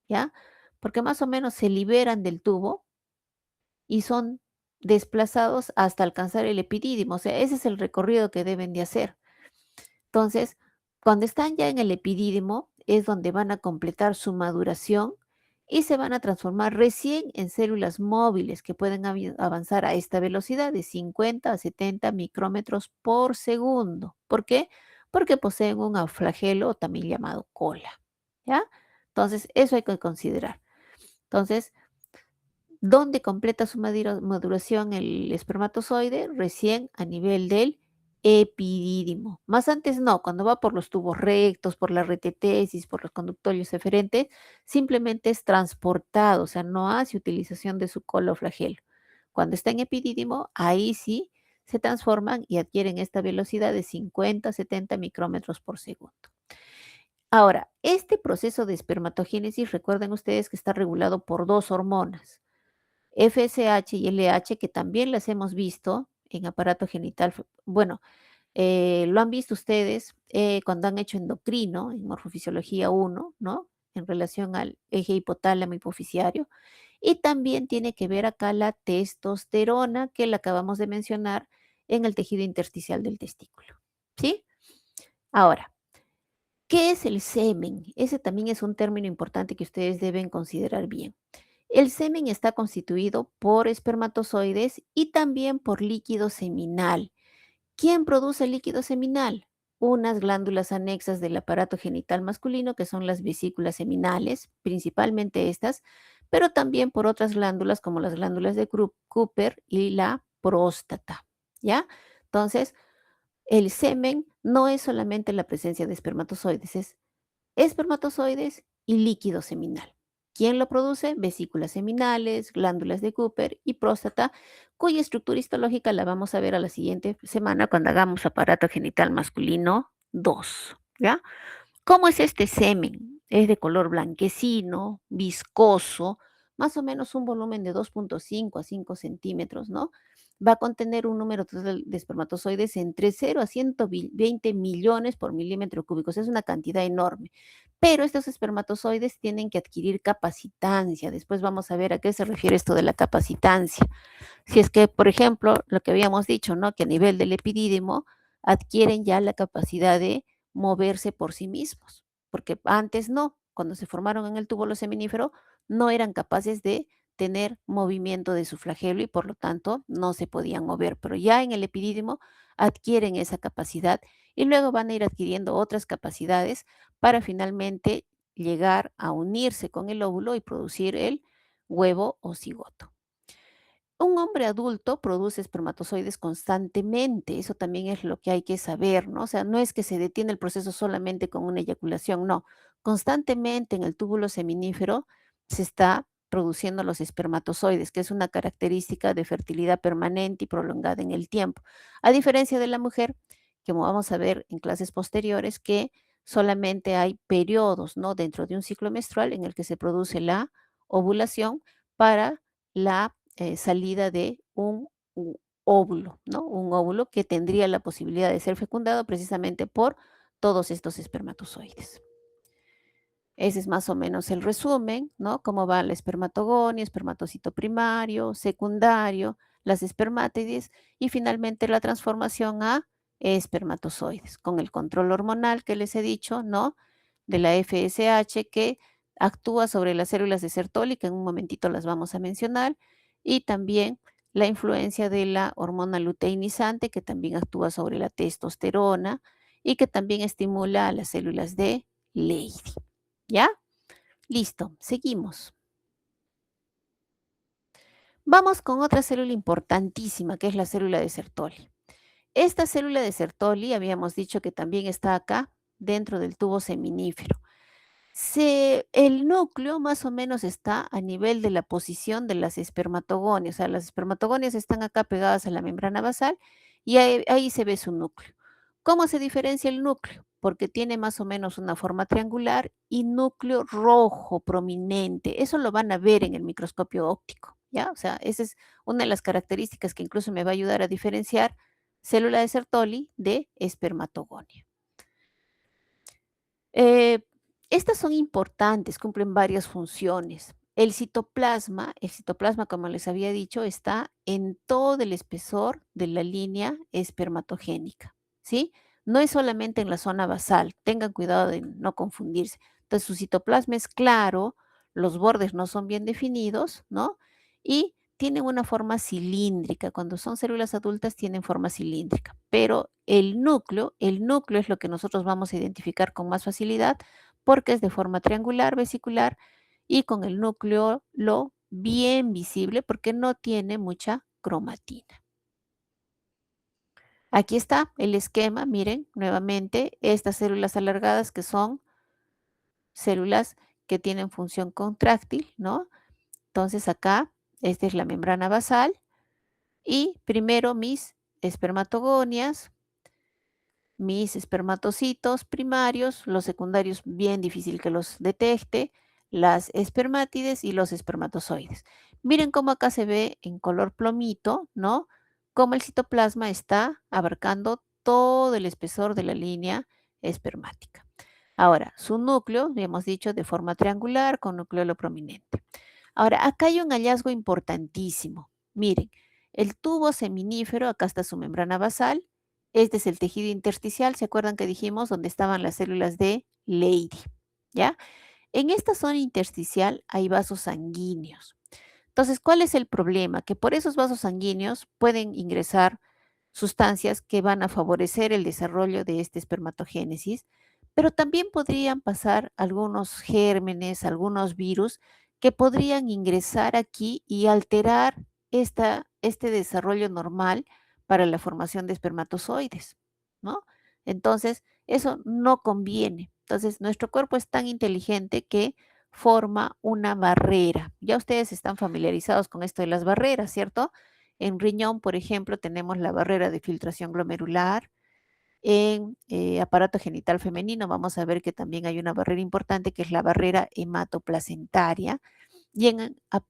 ¿ya? Porque más o menos se liberan del tubo y son desplazados hasta alcanzar el epidídimo, o sea, ese es el recorrido que deben de hacer. Entonces, cuando están ya en el epidídimo, es donde van a completar su maduración y se van a transformar recién en células móviles que pueden avanzar a esta velocidad de 50 a 70 micrómetros por segundo. ¿Por qué? Porque poseen un flagelo también llamado cola. ¿Ya? Entonces, eso hay que considerar. Entonces, ¿dónde completa su maduración el espermatozoide? Recién a nivel del epidídimo. Más antes no, cuando va por los tubos rectos, por la retetesis, por los conductorios eferentes, simplemente es transportado, o sea, no hace utilización de su cola o flagelo. Cuando está en epidídimo, ahí sí se transforman y adquieren esta velocidad de 50 a 70 micrómetros por segundo. Ahora, este proceso de espermatogénesis, recuerden ustedes que está regulado por dos hormonas, FSH y LH, que también las hemos visto en aparato genital. Bueno, lo han visto ustedes cuando han hecho endocrino, en morfofisiología 1, ¿no? En relación al eje hipotálamo hipoficiario. Y también tiene que ver acá la testosterona, que la acabamos de mencionar en el tejido intersticial del testículo. ¿Sí? Ahora, ¿qué es el semen? Ese también es un término importante que ustedes deben considerar bien. El semen está constituido por espermatozoides y también por líquido seminal. ¿Quién produce el líquido seminal? Unas glándulas anexas del aparato genital masculino, que son las vesículas seminales, principalmente estas, pero también por otras glándulas como las glándulas de Cooper y la próstata. ¿Ya? Entonces, el semen no es solamente la presencia de espermatozoides, es espermatozoides y líquido seminal. ¿Quién lo produce? Vesículas seminales, glándulas de Cooper y próstata, cuya estructura histológica la vamos a ver a la siguiente semana cuando hagamos aparato genital masculino 2. ¿Ya? ¿Cómo es este semen? Es de color blanquecino, viscoso, más o menos un volumen de 2,5 a 5 centímetros, ¿no? Va a contener un número total de espermatozoides entre 0 a 120 millones por milímetro cúbico. Es una cantidad enorme. Pero estos espermatozoides tienen que adquirir capacitancia. Después vamos a ver a qué se refiere esto de la capacitancia. Si es que, por ejemplo, lo que habíamos dicho, ¿no? Que a nivel del epidídimo adquieren ya la capacidad de moverse por sí mismos, porque antes no, cuando se formaron en el túbulo seminífero, no eran capaces de tener movimiento de su flagelo y por lo tanto no se podían mover, pero ya en el epidídimo adquieren esa capacidad y luego van a ir adquiriendo otras capacidades para finalmente llegar a unirse con el óvulo y producir el huevo o cigoto. Un hombre adulto produce espermatozoides constantemente, eso también es lo que hay que saber, ¿no? O sea, no es que se detiene el proceso solamente con una eyaculación, no. Constantemente en el túbulo seminífero se está produciendo los espermatozoides, que es una característica de fertilidad permanente y prolongada en el tiempo. A diferencia de la mujer, como vamos a ver en clases posteriores, que solamente hay periodos, ¿no? Dentro de un ciclo menstrual en el que se produce la ovulación para la salida de un óvulo, ¿no? Un óvulo que tendría la posibilidad de ser fecundado precisamente por todos estos espermatozoides. Ese es más o menos el resumen, ¿no? Cómo va la espermatogonia, espermatocito primario, secundario, las espermátides y finalmente la transformación a espermatozoides, con el control hormonal que les he dicho, ¿no? De la FSH que actúa sobre las células de Sertoli, que en un momentito las vamos a mencionar, y también la influencia de la hormona luteinizante, que también actúa sobre la testosterona y que también estimula a las células de Leydig. ¿Ya? Listo, seguimos. Vamos con otra célula importantísima, que es la célula de Sertoli. Esta célula de Sertoli, habíamos dicho que también está acá, dentro del tubo seminífero. El núcleo más o menos está a nivel de la posición de las espermatogonias, o sea, las espermatogonias están acá pegadas a la membrana basal y ahí se ve su núcleo. ¿Cómo se diferencia el núcleo? Porque tiene más o menos una forma triangular y núcleo rojo prominente. Eso lo van a ver en el microscopio óptico, ¿ya? O sea, esa es una de las características que incluso me va a ayudar a diferenciar célula de Sertoli de espermatogonia. Eh, Estas son importantes, cumplen varias funciones. El citoplasma, como les había dicho, está en todo el espesor de la línea espermatogénica, ¿sí? No es solamente en la zona basal, tengan cuidado de no confundirse. Entonces, su citoplasma es claro, los bordes no son bien definidos, ¿no? Y tienen una forma cilíndrica. Cuando son células adultas tienen forma cilíndrica, pero el núcleo es lo que nosotros vamos a identificar con más facilidad porque es de forma triangular, vesicular y con el núcleo lo bien visible porque no tiene mucha cromatina. Aquí está el esquema, miren nuevamente estas células alargadas que son células que tienen función contráctil, ¿no? Entonces acá, esta es la membrana basal y primero mis espermatogonias, mis espermatocitos primarios, los secundarios bien difícil que los detecte, las espermátides y los espermatozoides. Miren cómo acá se ve en color plomito, ¿no? Cómo el citoplasma está abarcando todo el espesor de la línea espermática. Ahora, su núcleo, ya hemos dicho, de forma triangular con nucleolo prominente. Ahora, acá hay un hallazgo importantísimo. Miren, el tubo seminífero, acá está su membrana basal. Este es el tejido intersticial, ¿se acuerdan que dijimos donde estaban las células de Leydig? ¿Ya? En esta zona intersticial hay vasos sanguíneos. Entonces, ¿cuál es el problema? Que por esos vasos sanguíneos pueden ingresar sustancias que van a favorecer el desarrollo de este espermatogénesis, pero también podrían pasar algunos gérmenes, algunos virus que podrían ingresar aquí y alterar este desarrollo normal para la formación de espermatozoides, ¿no? Entonces, eso no conviene. Entonces, nuestro cuerpo es tan inteligente que forma una barrera. Ya ustedes están familiarizados con esto de las barreras, ¿cierto? En riñón, por ejemplo, tenemos la barrera de filtración glomerular. En aparato genital femenino vamos a ver que también hay una barrera importante que es la barrera hematoplacentaria. Y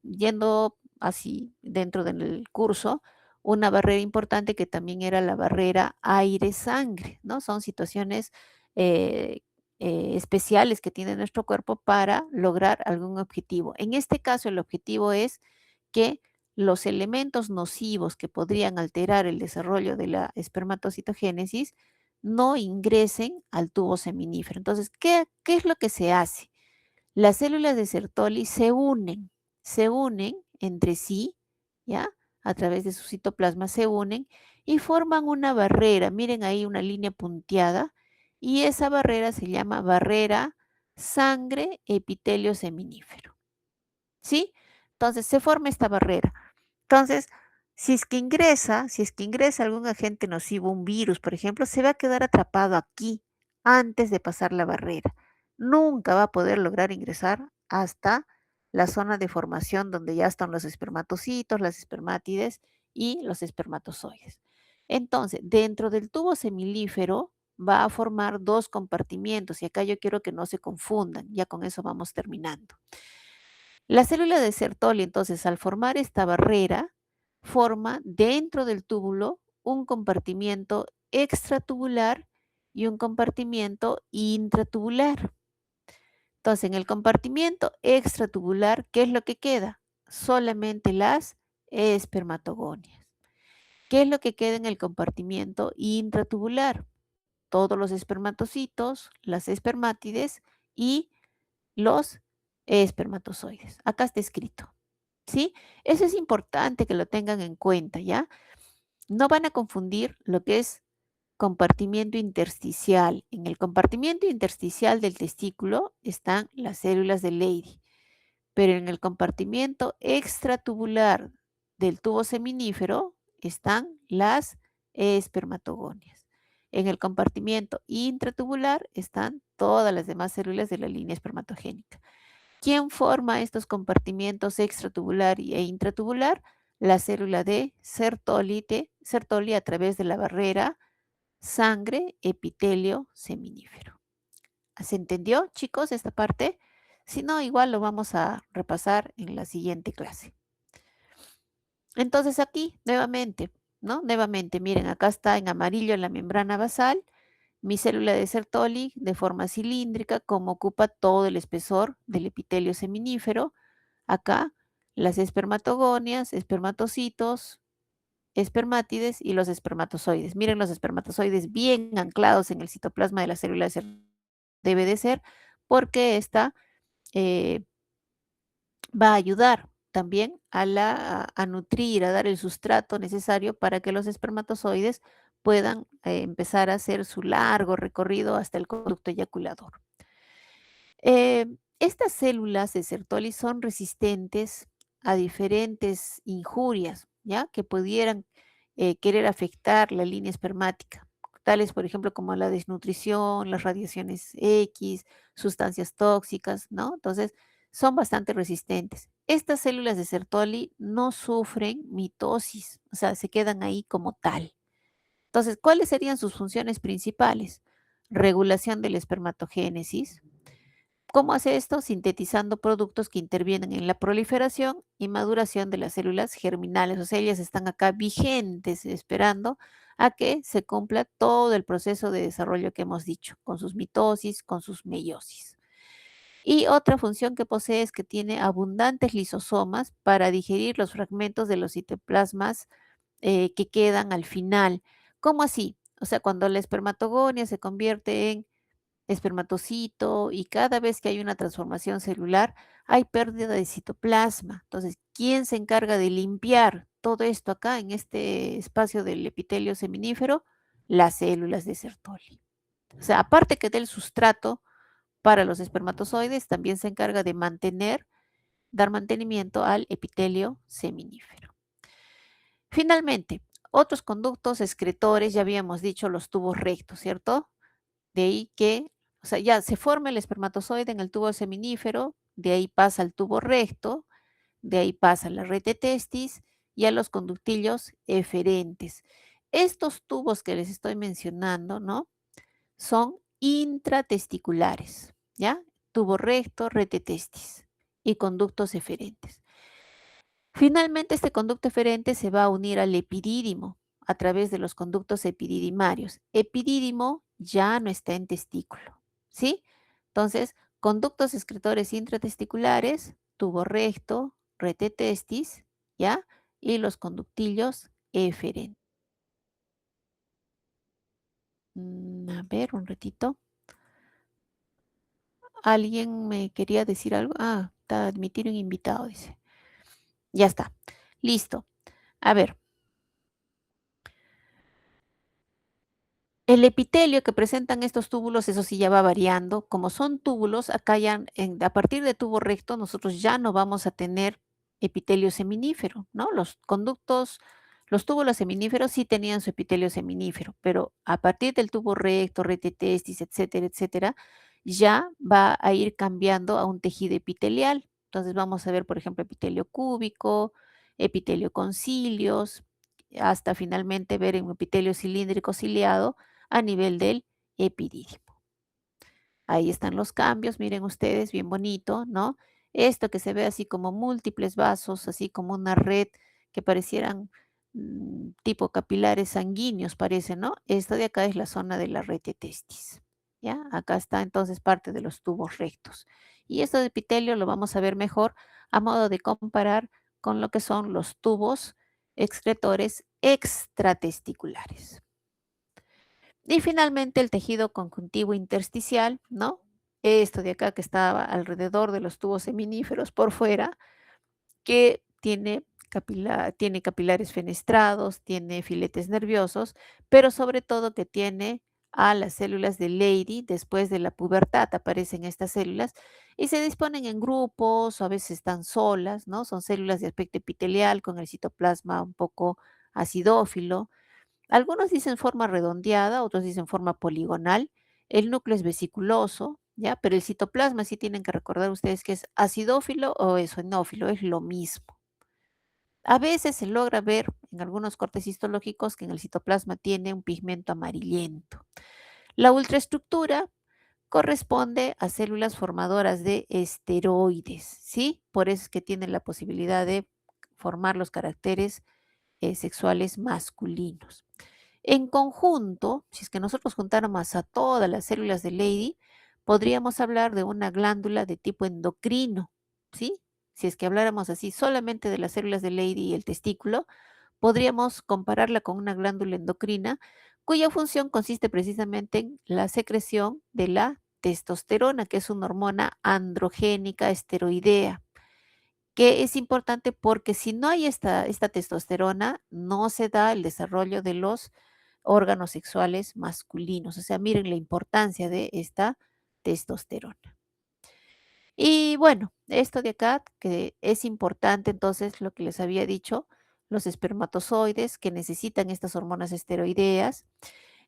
yendo así dentro del curso, una barrera importante que también era la barrera aire-sangre, ¿no? Son situaciones eh, especiales que tiene nuestro cuerpo para lograr algún objetivo. En este caso, el objetivo es que los elementos nocivos que podrían alterar el desarrollo de la espermatocitogénesis no ingresen al tubo seminífero. Entonces, ¿qué es lo que se hace? Las células de Sertoli se unen entre sí, ¿ya? A través de su citoplasma se unen y forman una barrera. Miren ahí una línea punteada y esa barrera se llama barrera sangre epitelio seminífero, ¿sí? Entonces se forma esta barrera. Entonces, si es que ingresa algún agente nocivo, un virus, por ejemplo, se va a quedar atrapado aquí antes de pasar la barrera. Nunca va a poder lograr ingresar hasta la zona de formación donde ya están los espermatocitos, las espermátides y los espermatozoides. Entonces, dentro del tubo semilífero va a formar dos compartimientos y acá yo quiero que no se confundan, ya con eso vamos terminando. La célula de Sertoli, entonces, al formar esta barrera, forma dentro del túbulo un compartimiento extratubular y un compartimiento intratubular. Entonces, en el compartimiento extratubular, ¿qué es lo que queda? Solamente las espermatogonias. ¿Qué es lo que queda en el compartimiento intratubular? Todos los espermatocitos, las espermátides y los espermatozoides. Acá está escrito, ¿sí? Eso es importante que lo tengan en cuenta, ¿ya? No van a confundir lo que es compartimiento intersticial. En el compartimiento intersticial del testículo están las células de Leydig, pero en el compartimiento extratubular del tubo seminífero están las espermatogonias. En el compartimiento intratubular están todas las demás células de la línea espermatogénica. ¿Quién forma estos compartimientos extratubular e intratubular? La célula de Sertoli a través de la barrera sangre, epitelio, seminífero. ¿Se entendió, chicos, esta parte? Si no, igual lo vamos a repasar en la siguiente clase. Entonces aquí, nuevamente, ¿no? Nuevamente, miren, acá está en amarillo la membrana basal, mi célula de Sertoli de forma cilíndrica, como ocupa todo el espesor del epitelio seminífero. Acá, las espermatogonias, espermatocitos, espermátides y los espermatozoides. Miren los espermatozoides bien anclados en el citoplasma de la célula de Sertoli. Debe de ser porque esta eh, va a ayudar también a nutrir, a dar el sustrato necesario para que los espermatozoides puedan empezar a hacer su largo recorrido hasta el conducto eyaculador. Eh, Estas células de Sertoli son resistentes a diferentes injurias, ¿ya? Que pudieran querer afectar la línea espermática, tales, por ejemplo, como la desnutrición, las radiaciones X, sustancias tóxicas, ¿no? Entonces, son bastante resistentes. Estas células de Sertoli no sufren mitosis, o sea, se quedan ahí como tal. Entonces, ¿cuáles serían sus funciones principales? Regulación de la espermatogénesis. ¿Cómo hace esto? Sintetizando productos que intervienen en la proliferación y maduración de las células germinales. O sea, ellas están acá vigentes, esperando a que se cumpla todo el proceso de desarrollo que hemos dicho, con sus mitosis, con sus meiosis. Y otra función que posee es que tiene abundantes lisosomas para digerir los fragmentos de los citoplasmas que quedan al final. ¿Cómo así? O sea, cuando la espermatogonia se convierte en espermatocito y cada vez que hay una transformación celular hay pérdida de citoplasma. Entonces, ¿quién se encarga de limpiar todo esto acá en este espacio del epitelio seminífero? Las células de Sertoli. O sea, aparte que del sustrato para los espermatozoides, también se encarga de dar mantenimiento al epitelio seminífero. Finalmente, otros conductos excretores, ya habíamos dicho los tubos rectos, ¿cierto? De ahí que, o sea, ya se forma el espermatozoide en el tubo seminífero, de ahí pasa al tubo recto, de ahí pasa la red de testis y a los conductillos eferentes. Estos tubos que les estoy mencionando, ¿no? Son intratesticulares, ¿ya? Tubo recto, red de testis y conductos eferentes. Finalmente, este conducto eferente se va a unir al epidídimo a través de los conductos epididimarios. Epidídimo ya no está en testículo, ¿sí? Entonces, conductos excretores intratesticulares, tubo recto, red de testis, ¿ya? Y los conductillos eferentes. A ver, un ratito. ¿Alguien me quería decir algo? Ah, está admitir un invitado, dice. Ya está. Listo. A ver, el epitelio que presentan estos túbulos, eso sí ya va variando. Como son túbulos, acá ya a partir de tubo recto nosotros ya no vamos a tener epitelio seminífero, ¿no? Los túbulos seminíferos sí tenían su epitelio seminífero, pero a partir del tubo recto, red de testis, etcétera, etcétera, ya va a ir cambiando a un tejido epitelial. Entonces vamos a ver, por ejemplo, epitelio cúbico, epitelio con cilios, hasta finalmente ver un epitelio cilíndrico ciliado a nivel del epidídimo. Ahí están los cambios, miren ustedes, bien bonito, ¿no? Esto que se ve así como múltiples vasos, así como una red que parecieran tipo capilares sanguíneos, parece, ¿no? Esto de acá es la zona de la rete testis. ¿Ya? Acá está entonces parte de los tubos rectos. Y esto de epitelio lo vamos a ver mejor a modo de comparar con lo que son los tubos excretores extratesticulares. Y finalmente el tejido conjuntivo intersticial, ¿no? Esto de acá que estaba alrededor de los tubos seminíferos por fuera, que tiene capilares fenestrados, tiene filetes nerviosos, pero sobre todo que tiene a las células de Leydig. Después de la pubertad aparecen estas células y se disponen en grupos o a veces están solas, ¿no? Son células de aspecto epitelial con el citoplasma un poco acidófilo. Algunos dicen forma redondeada, otros dicen forma poligonal. El núcleo es vesiculoso, ¿ya? Pero el citoplasma sí tienen que recordar ustedes que es acidófilo o eosinófilo, es lo mismo. A veces se logra ver en algunos cortes histológicos que en el citoplasma tiene un pigmento amarillento. La ultraestructura corresponde a células formadoras de esteroides, ¿sí? Por eso es que tienen la posibilidad de formar los caracteres sexuales masculinos. En conjunto, si es que nosotros juntáramos a todas las células de Leydig, podríamos hablar de una glándula de tipo endocrino, ¿sí? Si es que habláramos así solamente de las células de Leydig y el testículo, podríamos compararla con una glándula endocrina cuya función consiste precisamente en la secreción de la testosterona, que es una hormona androgénica esteroidea, que es importante porque si no hay esta testosterona, no se da el desarrollo de los órganos sexuales masculinos. O sea, miren la importancia de esta testosterona. Y bueno, esto de acá, que es importante entonces lo que les había dicho, los espermatozoides que necesitan estas hormonas esteroideas,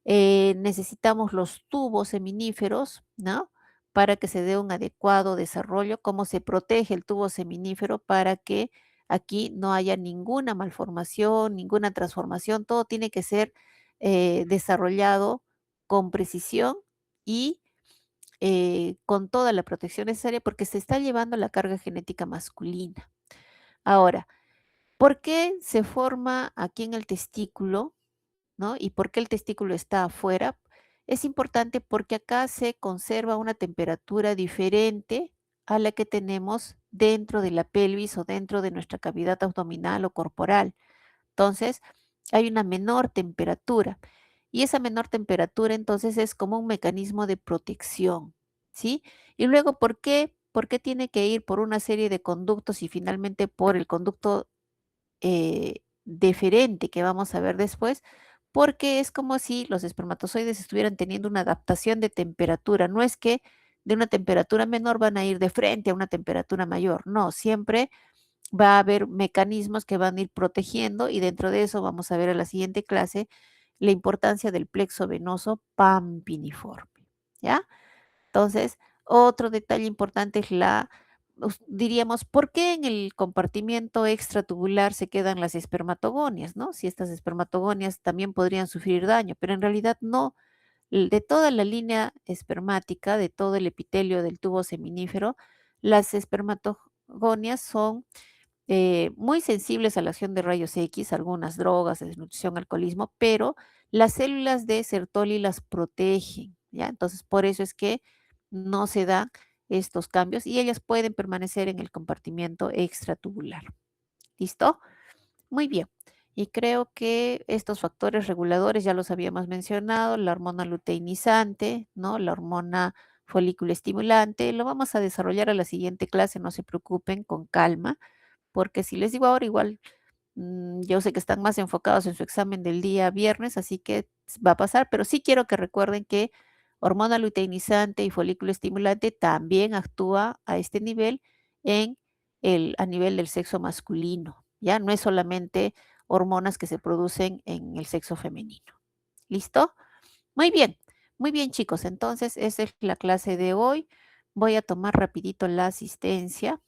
necesitamos los tubos seminíferos, ¿no? Para que se dé un adecuado desarrollo, cómo se protege el tubo seminífero para que aquí no haya ninguna malformación, ninguna transformación, todo tiene que ser desarrollado con precisión y con toda la protección necesaria porque se está llevando la carga genética masculina. Ahora, ¿por qué se forma aquí en el testículo? ¿No? ¿Y por qué el testículo está afuera? Es importante porque acá se conserva una temperatura diferente a la que tenemos dentro de la pelvis o dentro de nuestra cavidad abdominal o corporal. Entonces, hay una menor temperatura y esa menor temperatura entonces es como un mecanismo de protección, ¿sí? Y luego, ¿por qué? ¿Por qué tiene que ir por una serie de conductos y finalmente por el conducto deferente que vamos a ver después? Porque es como si los espermatozoides estuvieran teniendo una adaptación de temperatura. No es que de una temperatura menor van a ir de frente a una temperatura mayor. No, siempre va a haber mecanismos que van a ir protegiendo y dentro de eso vamos a ver en la siguiente clase la importancia del plexo venoso pampiniforme, ¿ya? Entonces, otro detalle importante es diríamos, ¿por qué en el compartimiento extratubular se quedan las espermatogonias, no? Si estas espermatogonias también podrían sufrir daño, pero en realidad no. De toda la línea espermática, de todo el epitelio del tubo seminífero, las espermatogonias son muy sensibles a la acción de rayos X, algunas drogas, desnutrición, alcoholismo, pero las células de Sertoli las protegen, ¿ya? Entonces, por eso es que no se dan estos cambios y ellas pueden permanecer en el compartimiento extratubular. ¿Listo? Muy bien. Y creo que estos factores reguladores ya los habíamos mencionado, la hormona luteinizante, ¿no? La hormona folículo estimulante, lo vamos a desarrollar a la siguiente clase, no se preocupen, con calma porque si les digo ahora igual, yo sé que están más enfocados en su examen del día viernes, así que va a pasar, pero sí quiero que recuerden que hormona luteinizante y folículo estimulante también actúa a este nivel a nivel del sexo masculino, ¿ya? No es solamente hormonas que se producen en el sexo femenino. ¿Listo? Muy bien chicos, entonces esa es la clase de hoy. Voy a tomar rapidito la asistencia.